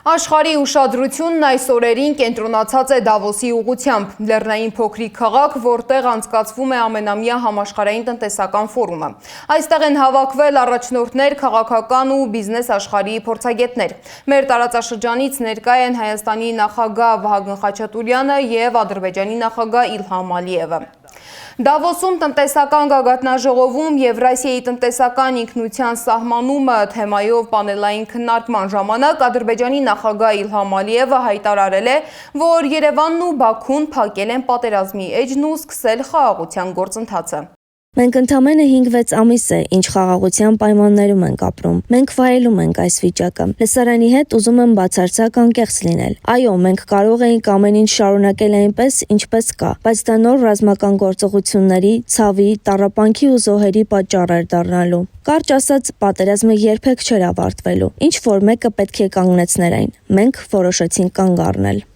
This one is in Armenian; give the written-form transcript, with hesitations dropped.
Աշխարհի ուշադրությունն այս օրերին կենտրոնացած է Դավոսի ուղղությամբ, լեռնային փոքրիկ քաղաք, որտեղ անցկացվում է ամենամյա համաշխարհային տնտեսական ֆորումը։ Այստեղ են հավաքվել առաջնորդներ, քաղաքական ու բիզնես աշխարհի փորձագետներ։ Մեր տարածաշրջանից ներկա են Հայաստանի նախագահ Վահագն Խաչատուրյանը եւ Ադրբեջանի նախագահ Իլհամ Ալիևը։ Դավոսում տնտեսական գագաթնաժողովում Եվրասիայի տնտեսական ինքնության սահմանումը թեմայով պանելային քննարկման ժամանակ Ադրբեջանի նախագահ Իլհամ Ալիևը հայտարարել է, որ Երևանն ու Բաքուն փակել են պատերազմի էջն ու սկսել խաղաղության գործընթացը։ Մենք ընդամենը 5-6 ամիս է, ինչ խաղաղության պայմաններում ենք ապրում։ Մենք վայելում ենք այս վիճակը։ Լսարանի հետ ուզում եմ բացարձակ անկեղծ լինել։ Այո, մենք կարող էինք ամեն ինչ շարունակել այնպես, ինչպես կա, բայց դա նոր ռազմական գործողությունների, ցավի, տառապանքի ու զոհերի պատճառ էր դառնալու։ Կարճ ասած, պատերազմը երբեք չէր ավարտվելու։ Ինչ որ մեկը պետք է կանգնեցներ այն։ Մենք որոշեցինք կանգ առնել։